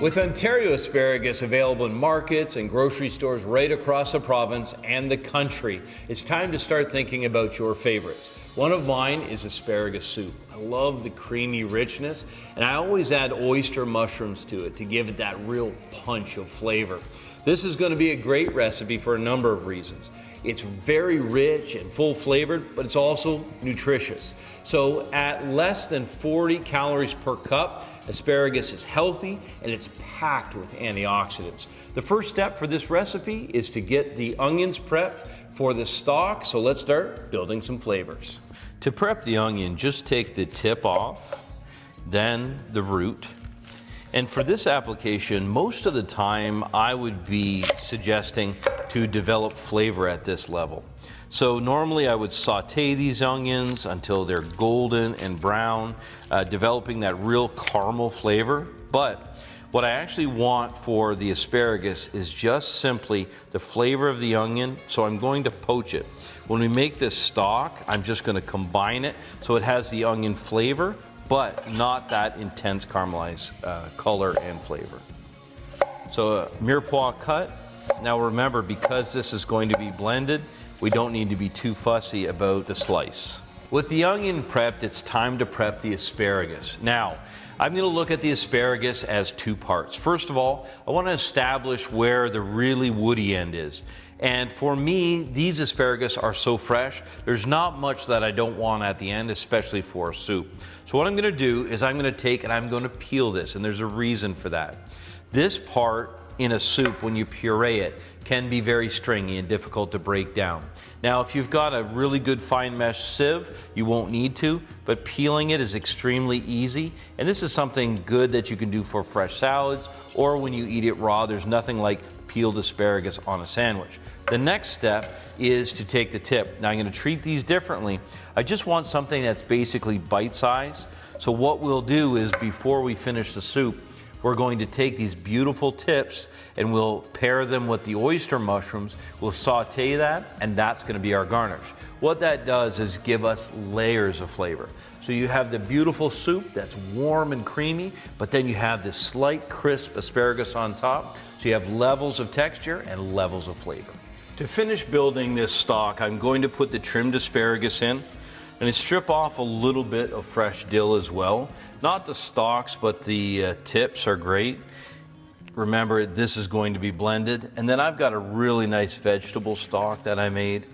With Ontario asparagus available in markets and grocery stores right across the province and the country, it's time to start thinking about your favorites. One of mine is asparagus soup. I love the creamy richness, and I always add oyster mushrooms to it to give it that real punch of flavor. This is going to be a great recipe for a number of reasons. It's very rich and full flavored, but it's also nutritious. So at less than 40 calories per cup, asparagus is healthy and it's packed with antioxidants. The first step for this recipe is to get the onions prepped for the stalk, so let's start building some flavors. To prep the onion, just take the tip off, then the root. And for this application, most of the time I would be suggesting to develop flavor at this level. So normally I would saute these onions until they're golden and brown, developing that real caramel flavor. But what I actually want for the asparagus is just simply the flavor of the onion, so I'm going to poach it. When we make this stock, I'm just going to combine it so it has the onion flavor, but not that intense caramelized color and flavor. So a mirepoix cut. Now remember, because this is going to be blended, we don't need to be too fussy about the slice. With the onion prepped, it's time to prep the asparagus. Now, I'm going to look at the asparagus as two parts. First of all, I want to establish where the really woody end is. And for me, these asparagus are so fresh, there's not much that I don't want at the end, especially for a soup. So what I'm going to do is I'm going to take and I'm going to peel this, and there's a reason for that. This part in a soup, when you puree it, can be very stringy and difficult to break down. Now, if you've got a really good fine mesh sieve, you won't need to, but peeling it is extremely easy. And this is something good that you can do for fresh salads, or when you eat it raw. There's nothing like peeled asparagus on a sandwich. The next step is to take the tip. Now, I'm going to treat these differently. I just want something that's basically bite-sized. So what we'll do is, before we finish the soup, we're going to take these beautiful tips and we'll pair them with the oyster mushrooms. We'll saute that, and that's going to be our garnish. What that does is give us layers of flavor. So you have the beautiful soup that's warm and creamy, but then you have this slight crisp asparagus on top. So you have levels of texture and levels of flavor. To finish building this stock, I'm going to put the trimmed asparagus in, and I strip off a little bit of fresh dill as well. Not the stalks, but the tips are great. Remember, this is going to be blended. And then I've got a really nice vegetable stock that I made.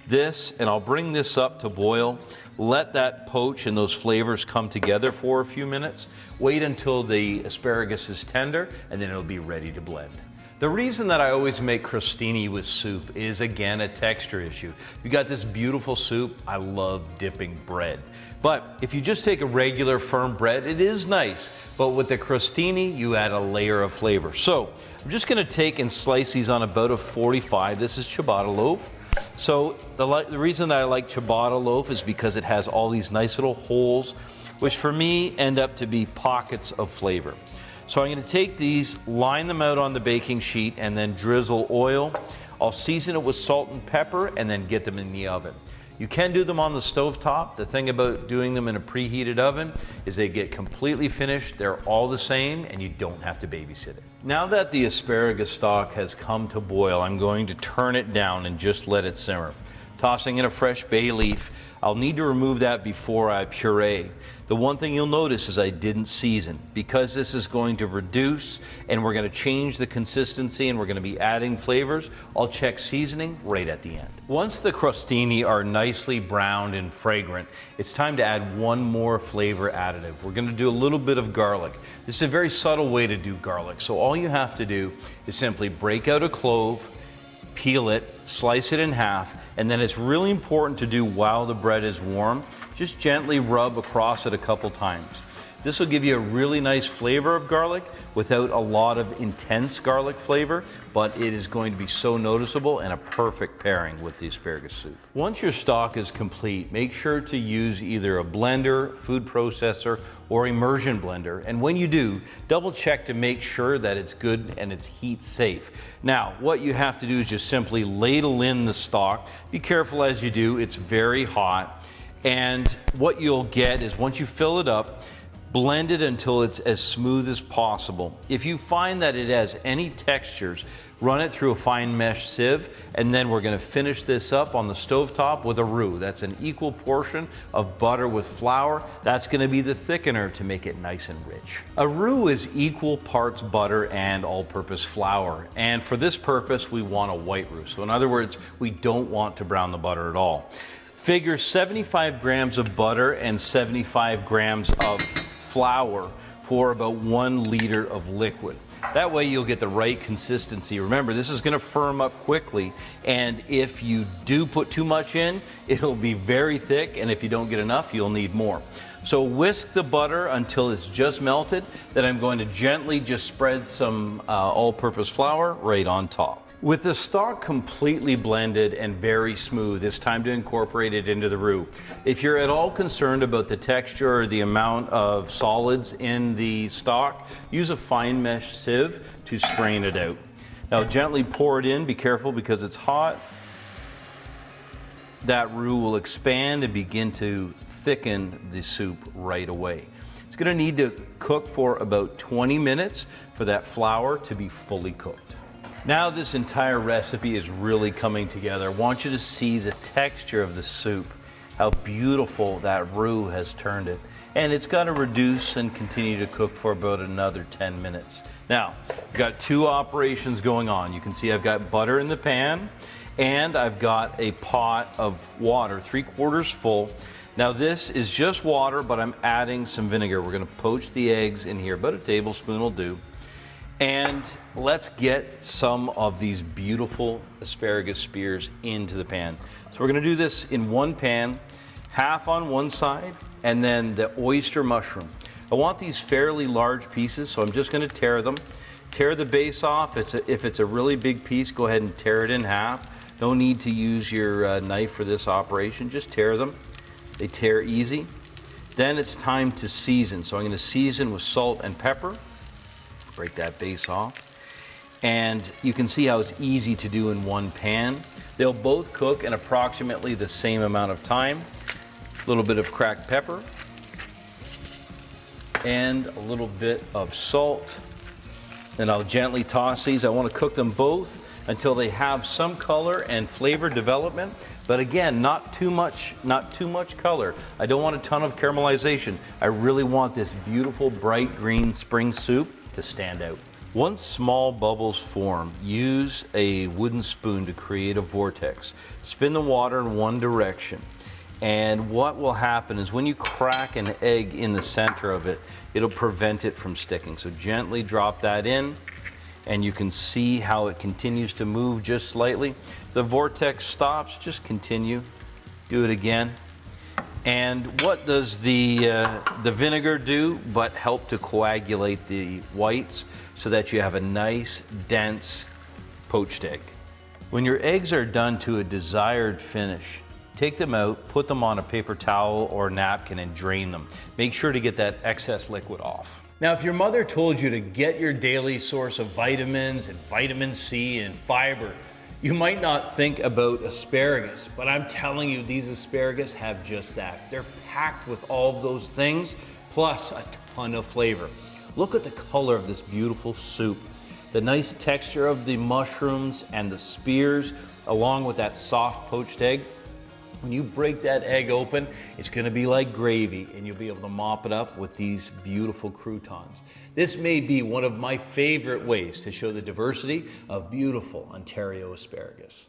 This, and I'll bring this up to boil. Let that poach and those flavors come together for a few minutes. Wait until the asparagus is tender, and then it'll be ready to blend. The reason that I always make crostini with soup is, again, a texture issue. You got this beautiful soup. I love dipping bread. But if you just take a regular firm bread, it is nice. But with the crostini, you add a layer of flavor. So I'm just going to take and slice these on about a 45. This is ciabatta loaf. So the reason that I like ciabatta loaf is because it has all these nice little holes, which for me end up to be pockets of flavor. So I'm going to take these, line them out on the baking sheet, and then drizzle oil. I'll season it with salt and pepper and then get them in the oven. You can do them on the stovetop. The thing about doing them in a preheated oven is they get completely finished. They're all the same, and you don't have to babysit it. Now that the asparagus stock has come to boil, I'm going to turn it down and just let it simmer. Tossing in a fresh bay leaf. I'll need to remove that before I puree. The one thing you'll notice is I didn't season. Because this is going to reduce and we're going to change the consistency and we're going to be adding flavors, I'll check seasoning right at the end. Once the crostini are nicely browned and fragrant, it's time to add one more flavor additive. We're going to do a little bit of garlic. This is a very subtle way to do garlic. So all you have to do is simply break out a clove, peel it, slice it in half, and then it's really important to do while the bread is warm. Just gently rub across it a couple times. This will give you a really nice flavor of garlic without a lot of intense garlic flavor, but it is going to be so noticeable and a perfect pairing with the asparagus soup. Once your stock is complete, make sure to use either a blender, food processor, or immersion blender. And when you do, double check to make sure that it's good and it's heat safe. Now, what you have to do is just simply ladle in the stock. Be careful as you do, it's very hot. And what you'll get is once you fill it up, Blend it until it's as smooth as possible. If you find that it has any textures, run it through a fine mesh sieve, and then we're gonna finish this up on the stovetop with a roux. That's an equal portion of butter with flour. That's gonna be the thickener to make it nice and rich. A roux is equal parts butter and all-purpose flour. And for this purpose, we want a white roux. So in other words, we don't want to brown the butter at all. Figure 75 grams of butter and 75 grams of flour for about 1 liter of liquid. That way you'll get the right consistency. Remember, this is gonna firm up quickly, and if you do put too much in, it'll be very thick, and if you don't get enough, you'll need more. So whisk the butter until it's just melted, then I'm going to gently just spread some all-purpose flour right on top. With the stock completely blended and very smooth, it's time to incorporate it into the roux. If you're at all concerned about the texture or the amount of solids in the stock, use a fine mesh sieve to strain it out. Now gently pour it in, be careful because it's hot. That roux will expand and begin to thicken the soup right away. It's gonna need to cook for about 20 minutes for that flour to be fully cooked. Now this entire recipe is really coming together. I want you to see the texture of the soup, how beautiful that roux has turned it. And it's got to reduce and continue to cook for about another 10 minutes. Now, I've got 2 operations going on. You can see I've got butter in the pan, and I've got a pot of water, 3/4 full. Now this is just water, but I'm adding some vinegar. We're gonna poach the eggs in here, about a tablespoon will do. And let's get some of these beautiful asparagus spears into the pan. So we're gonna do this in one pan, half on one side, and then the oyster mushroom. I want these fairly large pieces, so I'm just gonna tear them. Tear the base off. If it's a really big piece, go ahead and tear it in half. No need to use your knife for this operation, just tear them. They tear easy. Then it's time to season. So I'm gonna season with salt and pepper. Break that base off. And you can see how it's easy to do in one pan. They'll both cook in approximately the same amount of time. A little bit of cracked pepper and a little bit of salt. Then I'll gently toss these. I want to cook them both until they have some color and flavor development. But again, not too much color. I don't want a ton of caramelization. I really want this beautiful bright green spring soup to stand out. Once small bubbles form, use a wooden spoon to create a vortex. Spin the water in one direction. And what will happen is when you crack an egg in the center of it, it'll prevent it from sticking. So gently drop that in, and you can see how it continues to move just slightly. If the vortex stops, just continue. Do it again. And what does the vinegar do but help to coagulate the whites so that you have a nice, dense poached egg. When your eggs are done to a desired finish, take them out, put them on a paper towel or napkin and drain them. Make sure to get that excess liquid off. Now, if your mother told you to get your daily source of vitamins and vitamin C and fiber, you might not think about asparagus, but I'm telling you, these asparagus have just that. They're packed with all of those things, plus a ton of flavor. Look at the color of this beautiful soup. The nice texture of the mushrooms and the spears, along with that soft poached egg. When you break that egg open, it's gonna be like gravy, and you'll be able to mop it up with these beautiful croutons. This may be one of my favorite ways to show the diversity of beautiful Ontario asparagus.